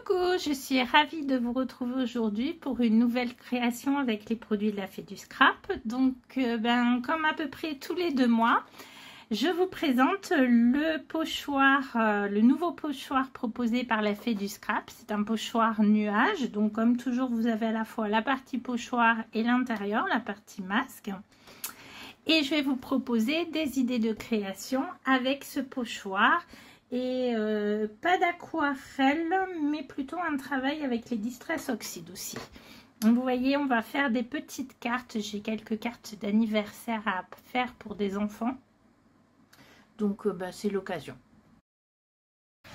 Coucou, je suis ravie de vous retrouver aujourd'hui pour une nouvelle création avec les produits de la Fée du Scrap. Donc, comme à peu près tous les 2 mois, je vous présente le pochoir, le nouveau pochoir proposé par la Fée du Scrap. C'est un pochoir nuage. Donc, comme toujours, vous avez à la fois la partie pochoir et l'intérieur, la partie masque. Et je vais vous proposer des idées de création avec ce pochoir. Et pas d'aquarelle, mais plutôt un travail avec les Distress Oxide aussi. Donc vous voyez, on va faire des petites cartes. J'ai quelques cartes d'anniversaire à faire pour des enfants. Donc c'est l'occasion.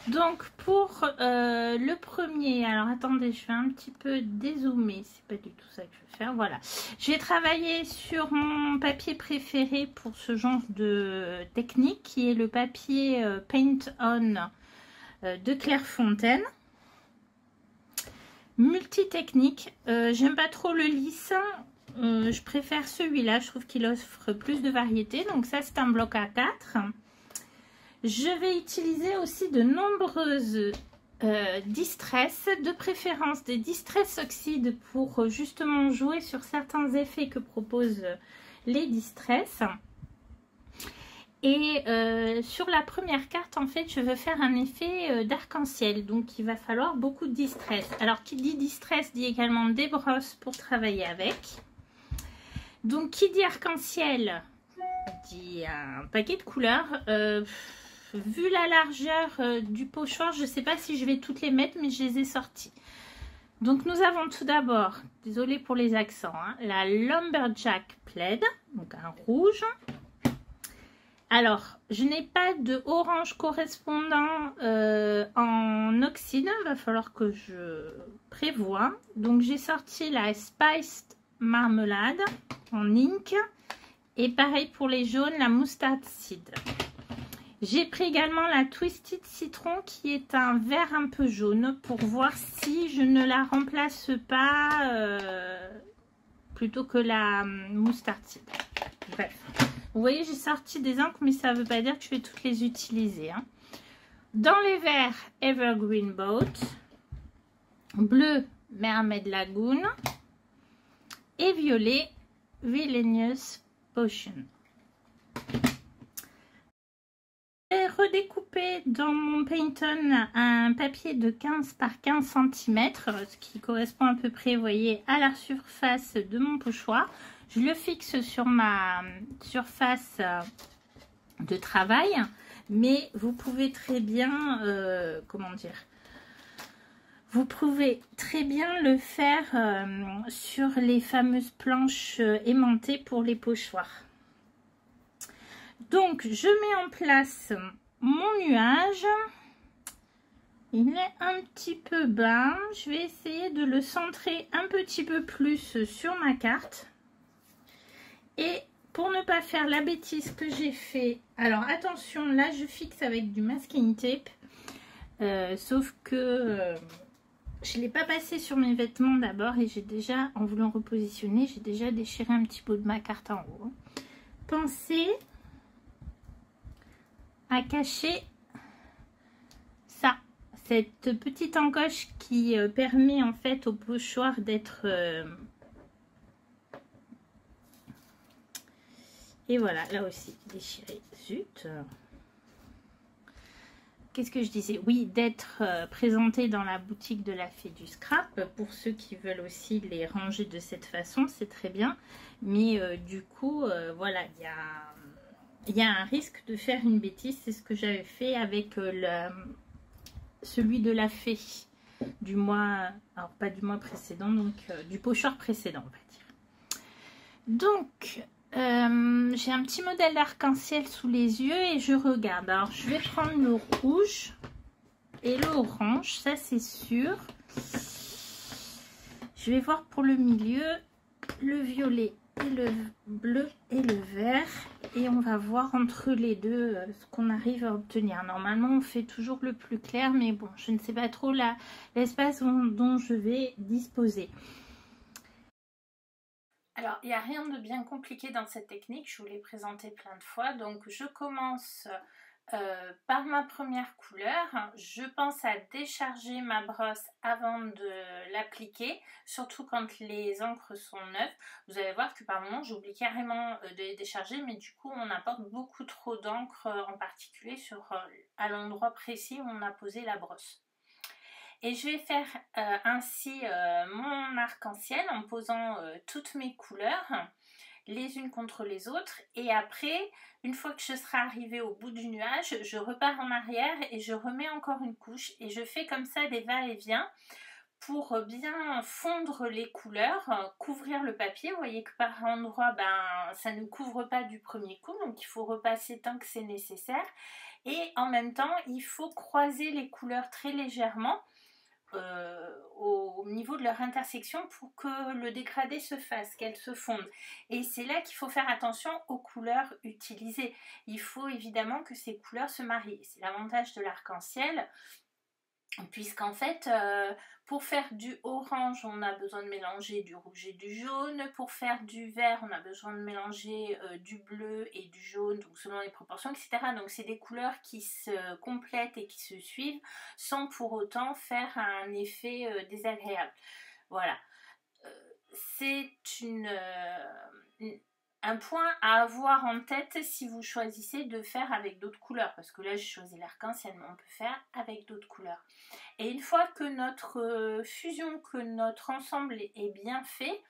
Donc pour le premier, alors attendez, je vais un petit peu dézoomer, c'est pas du tout ça que je vais faire, voilà. J'ai travaillé sur mon papier préféré pour ce genre de technique qui est le papier Paint On de Clairefontaine. Multi-technique, j'aime pas trop le lisse, je préfère celui-là, je trouve qu'il offre plus de variété. Donc ça c'est un bloc A4. Je vais utiliser aussi de nombreuses distress, de préférence des distress oxydes pour justement jouer sur certains effets que proposent les distress. Et sur la première carte, en fait, je veux faire un effet d'arc-en-ciel. Donc, il va falloir beaucoup de distress. Alors, qui dit distress dit également des brosses pour travailler avec. Donc, qui dit arc-en-ciel dit un paquet de couleurs. Vu la largeur du pochoir, je ne sais pas si je vais toutes les mettre, mais je les ai sorties. Donc nous avons tout d'abord, désolée pour les accents, hein, la Lumberjack Plaid, donc un rouge. Alors, je n'ai pas de orange correspondant en oxyde, il va falloir que je prévoie. Donc j'ai sorti la Spiced Marmelade en ink. Et pareil pour les jaunes, la Mustard Seed. J'ai pris également la Twisted Citron qui est un vert un peu jaune pour voir si je ne la remplace pas plutôt que la Mustard Seed. Bref, vous voyez j'ai sorti des encres mais ça ne veut pas dire que je vais toutes les utiliser. Hein. Dans les verts, Evergreen Boat, bleu, Mermaid Lagoon et violet, Villainous Potion. J'ai redécoupé dans mon Paint-On un papier de 15 par 15 cm, ce qui correspond à peu près, vous voyez, à la surface de mon pochoir. Je le fixe sur ma surface de travail, mais vous pouvez très bien, comment dire, vous pouvez très bien le faire sur les fameuses planches aimantées pour les pochoirs. Donc, je mets en place mon nuage. Il est un petit peu bas. Je vais essayer de le centrer un petit peu plus sur ma carte. Et pour ne pas faire la bêtise que j'ai fait... Alors, attention, là, je fixe avec du masking tape. Sauf que je ne l'ai pas passé sur mes vêtements d'abord. Et j'ai déjà, en voulant repositionner, j'ai déjà déchiré un petit bout de ma carte en haut. Pensez à cacher ça, cette petite encoche qui permet en fait au pochoir d'être et voilà, là aussi déchiré, zut, qu'est-ce que je disais, oui, d'être présenté dans la boutique de la Fée du Scrap. Pour ceux qui veulent aussi les ranger de cette façon, c'est très bien, mais du coup voilà, il y a un risque de faire une bêtise. C'est ce que j'avais fait avec celui de la Fée du mois, alors pas du mois précédent, donc du pochoir précédent, on va dire. Donc, j'ai un petit modèle d'arc-en-ciel sous les yeux et je regarde. Alors, je vais prendre le rouge et le orange, ça c'est sûr. Je vais voir pour le milieu, le violet et le bleu et le vert, et on va voir entre les deux ce qu'on arrive à obtenir. Normalement on fait toujours le plus clair, mais bon, je ne sais pas trop l'espace dont je vais disposer. Alors il n'y a rien de bien compliqué dans cette technique, je vous l'ai présenté plein de fois. Donc je commence par ma première couleur, je pense à décharger ma brosse avant de l'appliquer, surtout quand les encres sont neuves. Vous allez voir que par moment j'oublie carrément de les décharger, mais du coup on apporte beaucoup trop d'encre, en particulier à l'endroit précis où on a posé la brosse. Et je vais faire ainsi mon arc-en-ciel en posant toutes mes couleurs les unes contre les autres, et après, une fois que je serai arrivée au bout du nuage, je repars en arrière et je remets encore une couche et je fais comme ça des va-et-vient pour bien fondre les couleurs, couvrir le papier. Vous voyez que par endroit, ça ne couvre pas du premier coup, donc il faut repasser tant que c'est nécessaire, et en même temps il faut croiser les couleurs très légèrement au niveau de leur intersection pour que le dégradé se fasse, qu'elles se fondent. Et c'est là qu'il faut faire attention aux couleurs utilisées. Il faut évidemment que ces couleurs se marient. C'est l'avantage de l'arc-en-ciel, puisqu'en fait, pour faire du orange, on a besoin de mélanger du rouge et du jaune. Pour faire du vert, on a besoin de mélanger du bleu et du jaune, donc selon les proportions, etc. Donc c'est des couleurs qui se complètent et qui se suivent, sans pour autant faire un effet désagréable. Voilà. C'est un point à avoir en tête si vous choisissez de faire avec d'autres couleurs, parce que là j'ai choisi l'arc-en-ciel, mais on peut faire avec d'autres couleurs. Et une fois que notre fusion, que notre ensemble est bien fait,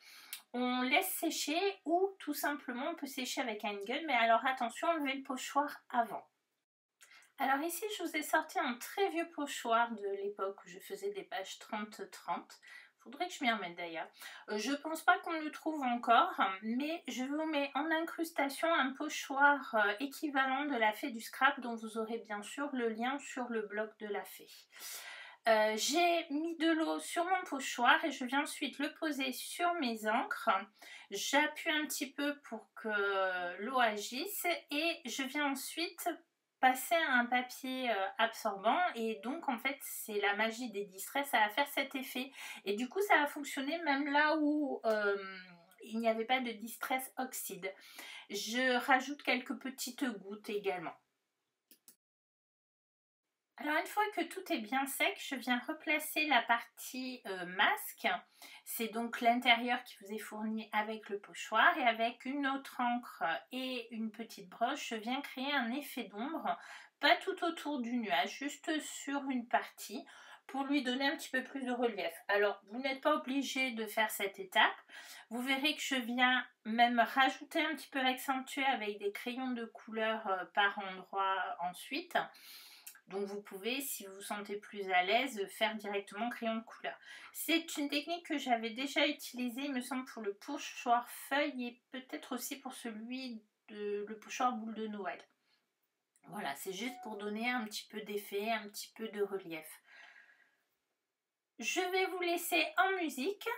on laisse sécher, ou tout simplement on peut sécher avec un gun, mais alors attention, enlevez le pochoir avant. Alors ici je vous ai sorti un très vieux pochoir de l'époque où je faisais des pages 30-30. Faudrait que je m'y remette d'ailleurs. Je pense pas qu'on le trouve encore, mais je vous mets en incrustation un pochoir équivalent de la Fée du Scrap, dont vous aurez bien sûr le lien sur le blog de la Fée. J'ai mis de l'eau sur mon pochoir et je viens ensuite le poser sur mes encres. J'appuie un petit peu pour que l'eau agisse et je viens ensuite passer un papier absorbant, et donc en fait c'est la magie des Distress, ça va faire cet effet et du coup ça va fonctionner même là où il n'y avait pas de Distress oxyde. Je rajoute quelques petites gouttes également. Alors une fois que tout est bien sec, je viens replacer la partie masque. C'est donc l'intérieur qui vous est fourni avec le pochoir, et avec une autre encre et une petite broche, je viens créer un effet d'ombre, pas tout autour du nuage, juste sur une partie, pour lui donner un petit peu plus de relief. Alors vous n'êtes pas obligé de faire cette étape, vous verrez que je viens même rajouter un petit peu accentuer avec des crayons de couleur par endroit ensuite. Donc vous pouvez, si vous vous sentez plus à l'aise, faire directement crayon de couleur. C'est une technique que j'avais déjà utilisée, il me semble, pour le pochoir feuille et peut-être aussi pour le pochoir boule de Noël. Voilà, c'est juste pour donner un petit peu d'effet, un petit peu de relief. Je vais vous laisser en musique,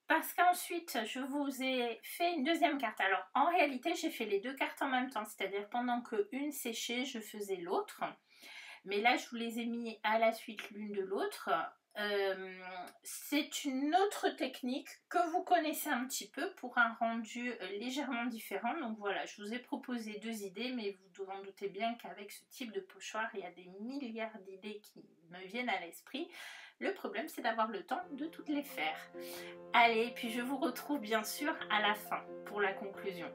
parce qu'ensuite je vous ai fait une deuxième carte. Alors en réalité j'ai fait les deux cartes en même temps, c'est-à-dire pendant qu'une séchait, je faisais l'autre. Mais là je vous les ai mis à la suite l'une de l'autre. C'est une autre technique que vous connaissez un petit peu pour un rendu légèrement différent. Donc voilà, je vous ai proposé deux idées, mais vous vous en doutez bien qu'avec ce type de pochoir, il y a des milliards d'idées qui me viennent à l'esprit. Le problème, c'est d'avoir le temps de toutes les faire. Allez, puis je vous retrouve bien sûr à la fin pour la conclusion.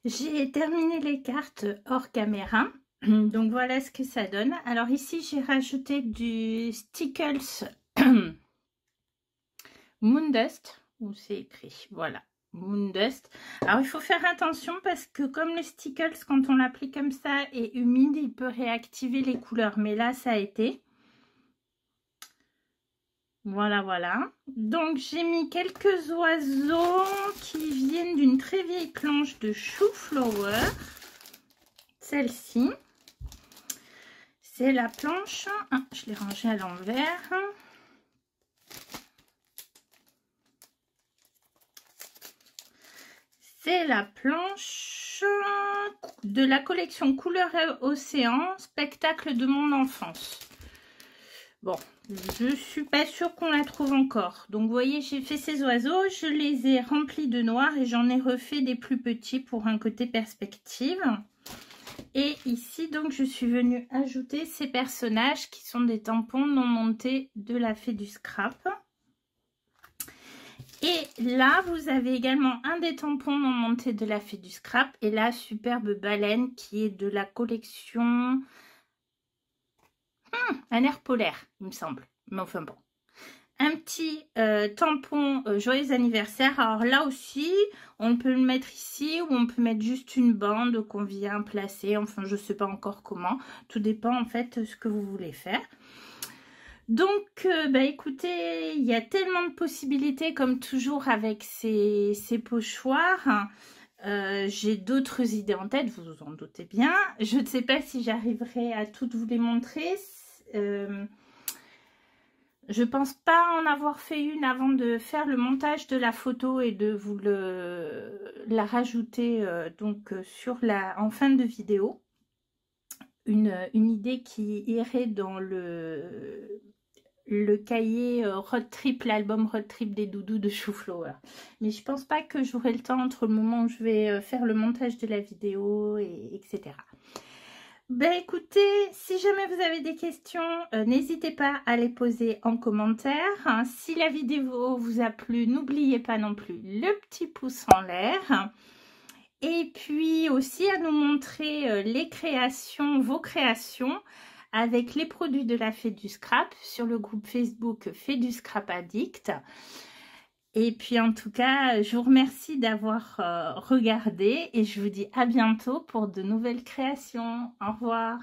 J'ai terminé les cartes hors caméra. Donc voilà ce que ça donne. Alors ici, j'ai rajouté du Stickles Moondust, où c'est écrit, voilà, Moondust. Alors il faut faire attention parce que comme le Stickles, quand on l'applique comme ça et humide, il peut réactiver les couleurs. Mais là, ça a été. Voilà, voilà. Donc j'ai mis quelques oiseaux qui viennent d'une très vieille planche de Chou-Flower. Celle-ci. C'est la planche. Ah, je l'ai rangée à l'envers. C'est la planche de la collection Couleur Océan, spectacle de mon enfance. Bon, je suis pas sûre qu'on la trouve encore. Donc, vous voyez, j'ai fait ces oiseaux, je les ai remplis de noir et j'en ai refait des plus petits pour un côté perspective. Et ici, donc, je suis venue ajouter ces personnages qui sont des tampons non montés de la Fée du Scrap. Et là, vous avez également un des tampons non montés de la Fée du Scrap et la superbe baleine qui est de la collection un air polaire, il me semble. Mais enfin bon. Un petit tampon joyeux anniversaire. Alors là aussi, on peut le mettre ici ou on peut mettre juste une bande qu'on vient placer. Enfin, je ne sais pas encore comment. Tout dépend en fait de ce que vous voulez faire. Donc, écoutez, il y a tellement de possibilités comme toujours avec ces pochoirs. J'ai d'autres idées en tête, vous vous en doutez bien. Je ne sais pas si j'arriverai à toutes vous les montrer. Je pense pas en avoir fait une avant de faire le montage de la photo et de vous la rajouter en fin de vidéo. Une idée qui irait dans le cahier Road Trip, l'album Road Trip des doudous de Chou-Flower. Mais je pense pas que j'aurai le temps entre le moment où je vais faire le montage de la vidéo, etc. Ben écoutez, si jamais vous avez des questions, n'hésitez pas à les poser en commentaire. Si la vidéo vous a plu, n'oubliez pas non plus le petit pouce en l'air. Et puis aussi à nous montrer les créations, vos créations, avec les produits de la Fée du Scrap sur le groupe Facebook Fée du Scrap Addict. Et puis en tout cas, je vous remercie d'avoir regardé et je vous dis à bientôt pour de nouvelles créations. Au revoir.